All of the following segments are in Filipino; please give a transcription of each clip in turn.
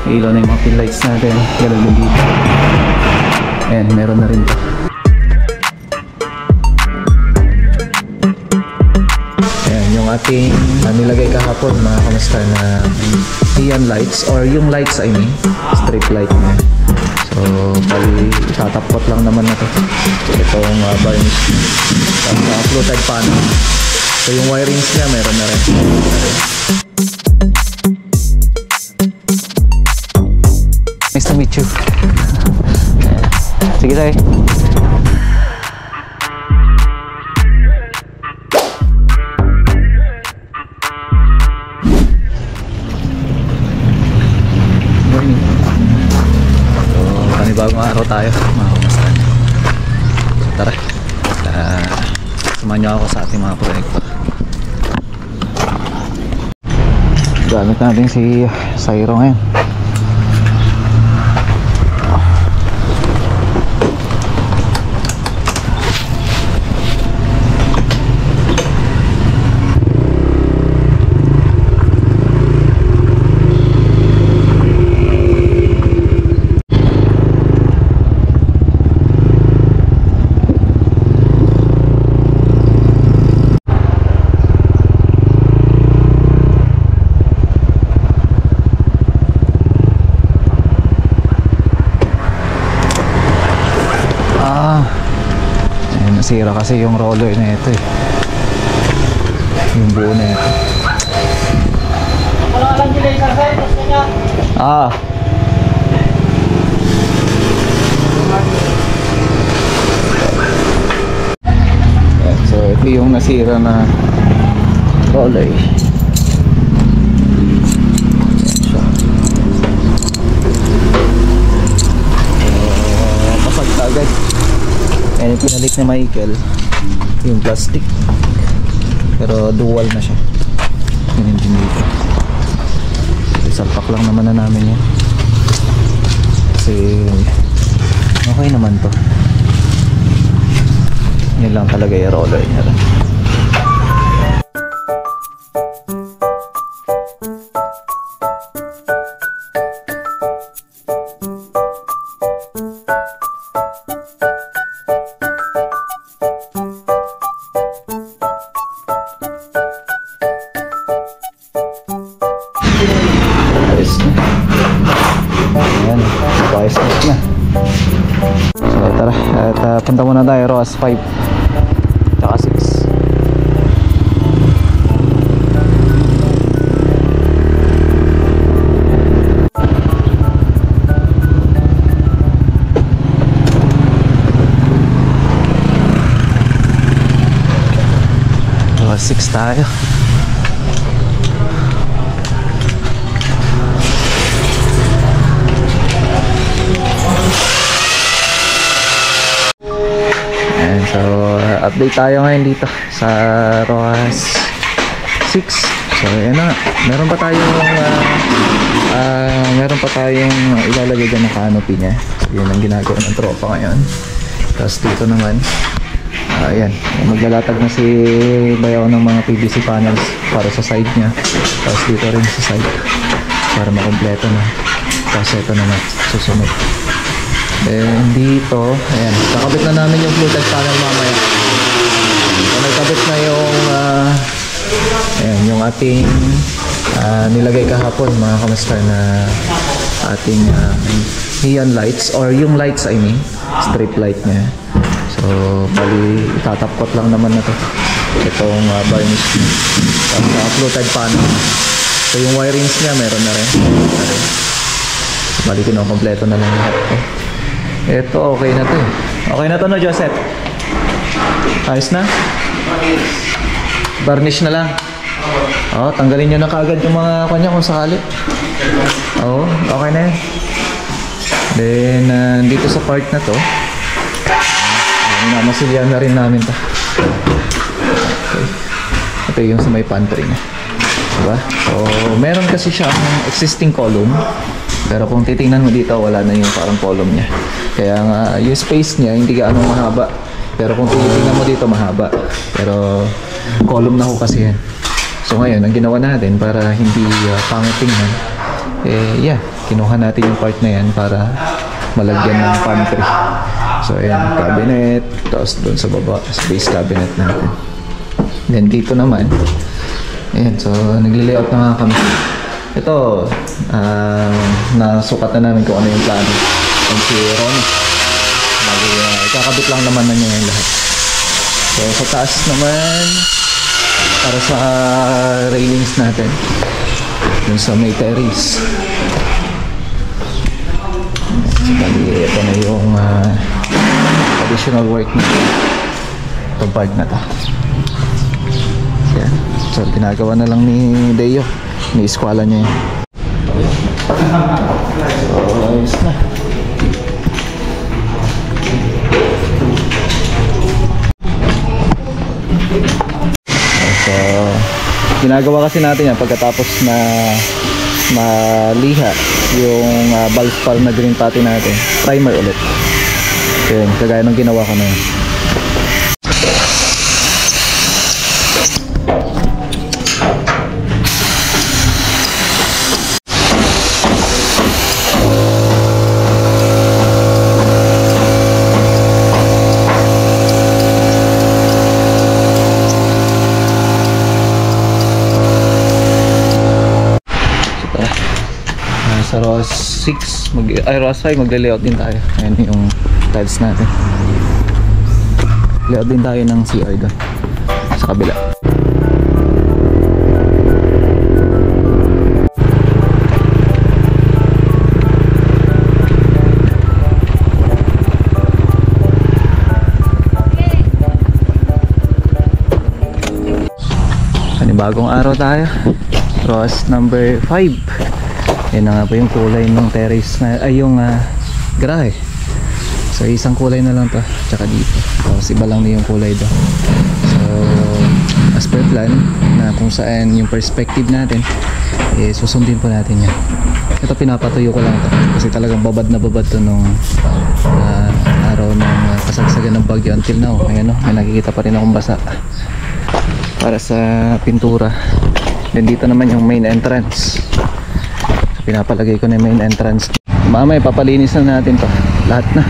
Ilaw na yung mga pin lights natin. Ganun din dito. Ayan, meron na rin to. Ayan, yung ating nilagay kahapon mga kamusta na neon lights or yung lights I mean, strip light niya. So, bali itatapot lang naman na to. Itong varnish sa fluted panel. So, yung wirings niya meron na rin. Nice to meet you. Sige tayo. Morning. So, panibagong araw tayo mga kamastahan. So, tara. Samahan niyo ako sa ating mga proyekto. Gamit natin si Sairo ngayon. Nasira kasi yung roller na ito eh. Yung buo na ito. Ah. Yan, so ito yung nasira na roller. Kapag agad and pinalik ni Michael yung plastic pero dual na siya yung engine dito. Isalpak lang naman na namin yan kasi okay naman to. Yan lang talaga yung roller niya. Ayan, ayos na. So tara, at punta muna tayo ROAS 5 tsaka 6. ROAS 6 tayo. So, update tayo ngayon dito sa ROAS 6. So, ayan na. Meron pa tayong ilalagay dyan na canopy niya. So, yun ang ginagawa ng tropa ngayon. Tapos dito naman, ayan, maglalatag na si Bayaw ng mga PVC panels para sa side niya. Tapos dito rin sa side para makompleto na. Tapos ito naman, susunod. Then dito, ayan, kakabit na namin yung fluted panel mamaya. So, nagkabit na yung ayan, yung ating nilagay kahapon mga kamusta na ating neon lights or yung lights I mean, strip light niya. So, bali itatapot lang naman na to. Itong varnish sa fluted panel. So, yung wirings niya meron na rin. So, bali kinukompleto na lang lahat to. Ito okay na to eh. Okay na to no Joseph? Ayos na? Varnish na lang. Oh, tanggalin nyo na kaagad yung mga kanya kung sakali. Oh, okay na yan. Then dito sa part na to, namasilyan na rin namin to. Okay. Ito yung sa may pantry niya. Diba? So meron kasi siya existing column. Pero kung titingnan mo dito, wala na yung parang column niya. Kaya nga, yung space niya hindi gaano mahaba. Pero kung titingnan mo dito, mahaba. Pero column na ho kasi yan. So ngayon, ang ginawa natin para hindi pangit tingnan, kinuha natin yung part na yan para malagyan ng pantry. So ayan, cabinet, tapos doon sa baba, space cabinet natin. Then dito naman, ayan, so nagli-layout na nga kami. Ito, nasukat na namin kung ano yung plano. And si Ronnie, ikakabit lang naman na niya yung lahat. So sa taas naman, para sa railings natin, dun sa may terrace. So ito na yung additional work na itong part na to. Yan. So ginagawa na lang ni Deo, ni-eskwala niya yun. So ayos na. So ginagawa kasi natin yan pagkatapos na maliha yung Valspar na green putty natin, primer ulit. So yun, kagaya ng ginawa ko na yun. Sa ROS 6, ROS 5 magle-layout din tayo. Ayan yung tiles natin. Layout din tayo ng CR doon sa kabila. Panibagong araw tayo. ROS number 5. Yan na nga po yung kulay ng terrace na, ay yung garahe. So isang kulay na lang to, tsaka dito. Tapos iba lang na yung kulay doon. So as per plan, na kung saan yung perspective natin, susundin po natin yan. Ito pinapatuyo ko lang to kasi talagang babad na babad to nung araw ng kasagsagan ng bagyo until now. Ayan o, may nakikita pa rin akong basa para sa pintura. Then dito naman yung main entrance. Pinapalagay ko na yung main entrance. Mamaya papalinis na natin to lahat na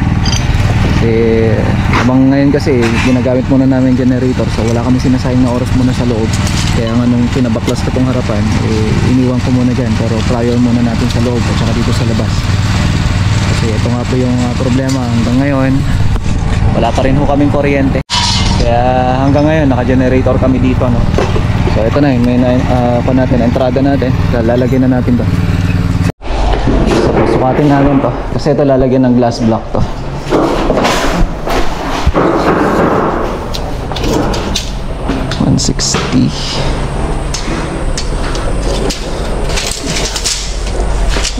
kasi abang ngayon kasi ginagamit muna namin generator, so wala kami sinasayang na oras muna sa loob. Kaya nga nung pinabaklas ko tong harapan, iniwan ko muna dyan, pero prior muna natin sa loob at saka dito sa labas kasi ito nga po yung problema. Hanggang ngayon wala pa rin ho kaming kuryente, kaya hanggang ngayon naka generator kami dito, no? So ito na yung main entrada natin, lalagyan na natin to. Sukatin namin to kasi ito lalagyan ng glass block to. $160.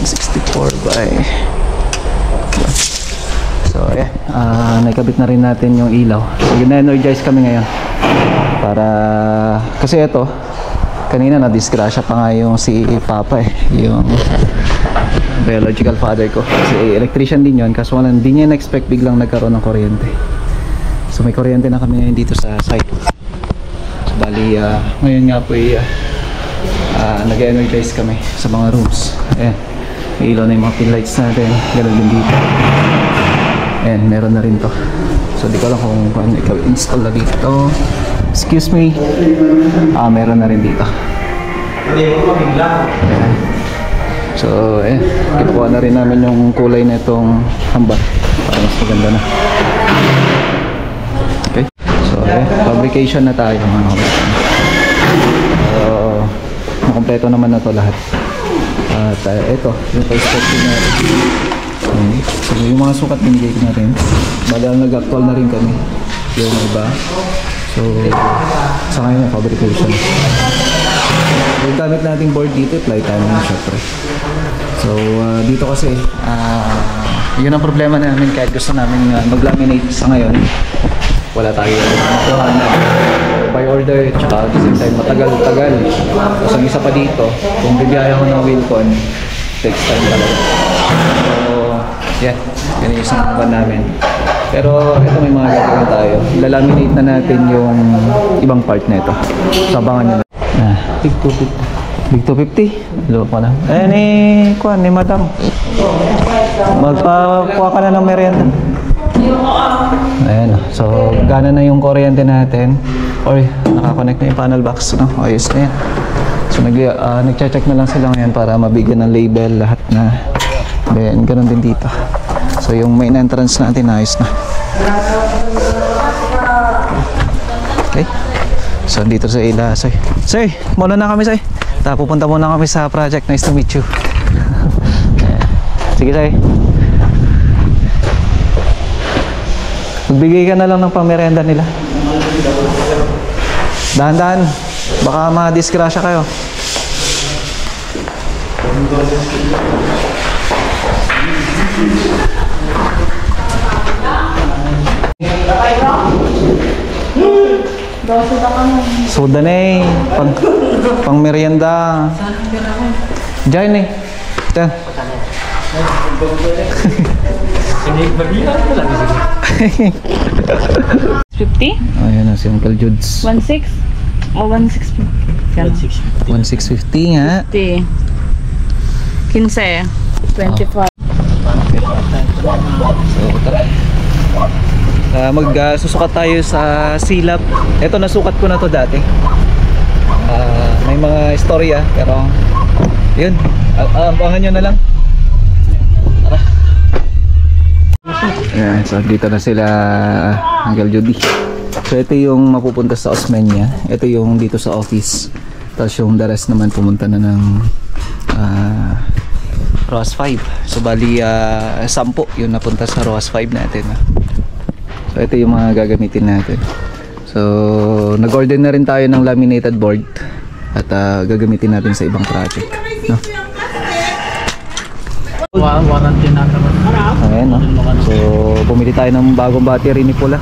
64 by. So yeah, nakabit na rin natin yung ilaw. So gina-energize kami ngayon para kasi ito kanina na disgrasya pa nga yung si Papa yung biological father ko kasi electrician din yun, kaso wala, hindi niya na-expect biglang nagkaroon ng kuryente. So may kuryente na kami ngayon dito sa site. So, bali ngayon nga po nag-energize kami sa mga rooms. Ayan, may ilaw na yung mga pin lights natin, ganoon din dito. Ayan, meron na rin to. So di ko lang kung paano ikaw-install na dito. Excuse me. Meron na rin dito. Ayan. So kinukuha na rin namin yung kulay na itong hambar para mas maganda na. Okay, so fabrication na tayo mga kapatid. So makompleto naman na to lahat. At ito yung perspective natin. So yung mga sukat binigay ko natin, badal nag-actual na rin kami yung iba. So sa ngayon yung fabrication. Yung gamit nating board dito, plytime syempre. So dito kasi yun ang problema namin, kahit gusto namin mag-laminate sa ngayon, wala tayo makuha na by order, tsaka at the same time matagal-tagal. Tapos ang isa pa dito, kung bibiyaya ko ng Wilcon, takes time talaga. So yeah, yun yung isang ban namin. Pero ito may mga gagawin tayo. Lalaminate na natin yung ibang part na ito. Sabangan nyo na. Tig tubig. Big 250. Loko na. Eh, ni madam. Magpakuha ka na ng merienda. Ayan. So, gana na yung kuryente natin. Or, nakakonect na yung panel box. No? Ayos na yan. So, nag-check na lang sila ngayon para mabigyan ng label lahat na. Then, ganun din dito. So, yung main entrance natin, ayos na. Okay. So, dito sa Ila. Sir, muna na kami, sir. Pupunta muna kami sa project. Nice to meet you. Sige, sir. Magbigay ka na lang ng pamerenda nila. Dahan-dahan. Baka ma-disgrasya kayo. Soda na eh. Pang merienda. Diyan eh. Ito. 50? Ayan na si Uncle Judes. 16? O 1650? 1650 nga. 50. 15. 25. So, tara. Magsusukat tayo sa silap. Ito, nasukat ko na to dati. May mga istorya, pero yun, abangan nyo na lang. Tara. Ayan, so dito na sila, Uncle Judy. So ito yung mapupunta sa Osmeña. Ito yung dito sa office. Tapos yung the rest naman pumunta na ng ROAS 5. So bali 10 yung napunta sa ROAS 5 natin. So ito yung mga gagamitin natin. So nag-order na rin tayo ng laminated board at gagamitin natin sa ibang project, no? Warranty na naman. Ayan, no? So bumili tayo ng bagong battery ni Pula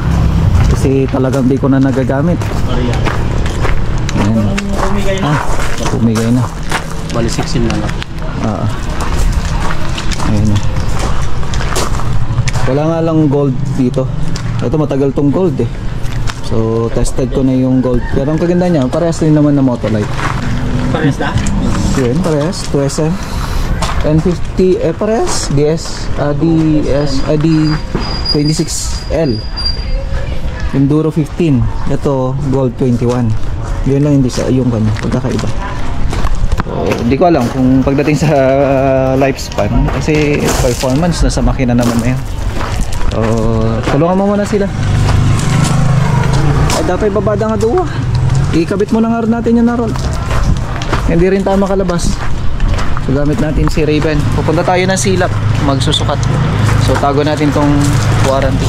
kasi talagang di ko na nagagamit. Ayan. Pumigay na. Bali 16 na lang. Ayan, no? Wala nga lang gold dito. Ito matagal tong gold eh. So tested ko na yung gold. Pero ang kaganda niya, parehas din naman na Motolite. Parehas na? Yun, parehas. 2SM N50, parehas. D26L. Enduro 15. Ito gold 21. Yun lang hindi sa yung kanya, pagkakaiba. So hindi ko alam kung pagdating sa lifespan kasi performance na sa makina naman na yan. So tulungan mo muna sila. Ay dapat babada nga duwa. Ikabit mo na nga rin natin yung naroon. Hindi rin tayo makalabas. So gamit natin si Raven. Pupunta tayo ng silap, magsusukat. So tago natin tong warranty.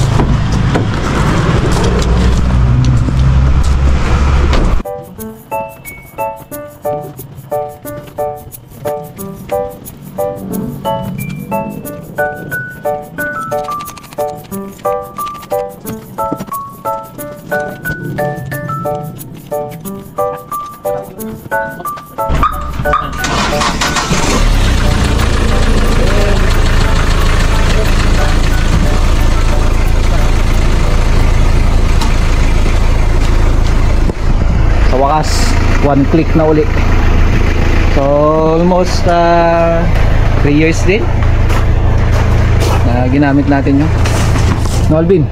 Sa wakas, one click na uli. So almost 3 years din na ginamit natin yun. No, Alvin?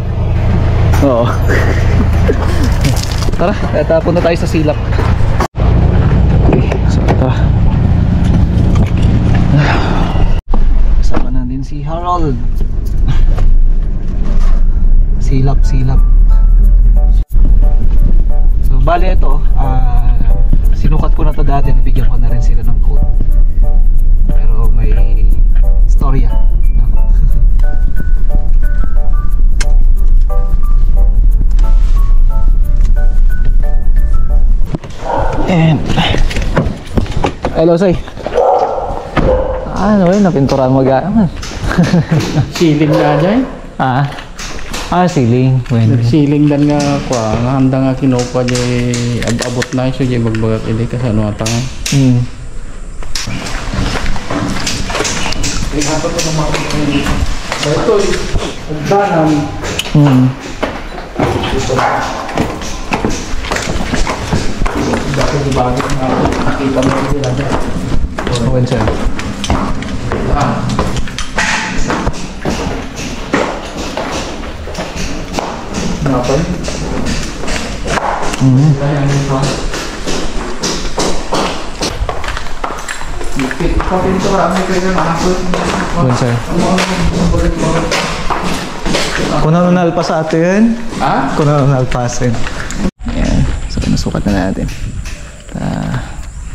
Oo. Tara, punta tayo sa silap. Okay, so ito. Kasama natin si Harold. Silap. So bali ito, sinukat ko na to dati, nabigyan ko na rin sila ng code. Pero may storya, no? And hello, say. Ano yun, napinturan mo gaan. Siling na dyan. Siling. Bueno. Siling dan nga kwa. Nga handa nga kinupa di abot na iso di magbagak ili ka sa ano atang. Ito danam. Dako di bagay na nakita mo sila dyan. Okay, sir. Napal? Kaya nito. Kapinto ka, may kaya nakapal. Okay, sir. Kuno na alpas sa atin. Ha? Kuno na alpasin. Ayan. So, nasukat na natin.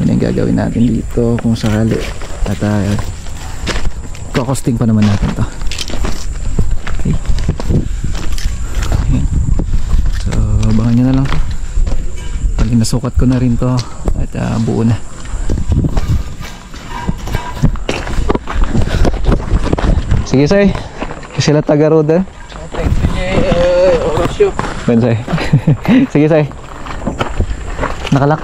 Yun ang gagawin natin dito kung sakali. At kakosting pa naman natin to. Okay. Ayan. So, abangan nyo na lang to. Pag nasukat ko na rin to at buo na. Sige, say. Sila taga-road eh. Thank you, Orasyo. Ben, say. Sige, say. Nakalak.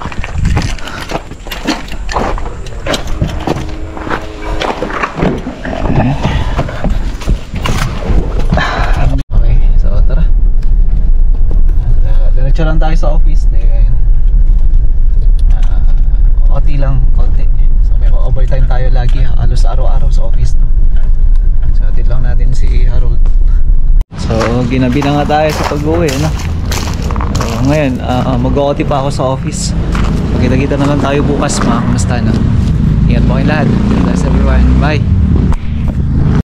Okay, so tara. Diretso lang tayo sa office. Then OT lang, konti. So may overtime tayo lagi, halos araw-araw sa office, no? So atid lang natin si Harold. So ginabi na nga tayo sa pag-uwi, no? So ngayon, mag-OT pa ako sa office. Magkita-kita na lang tayo bukas, mga kamusta, no? Ingat po kayong lahat. God bless everyone. Bye!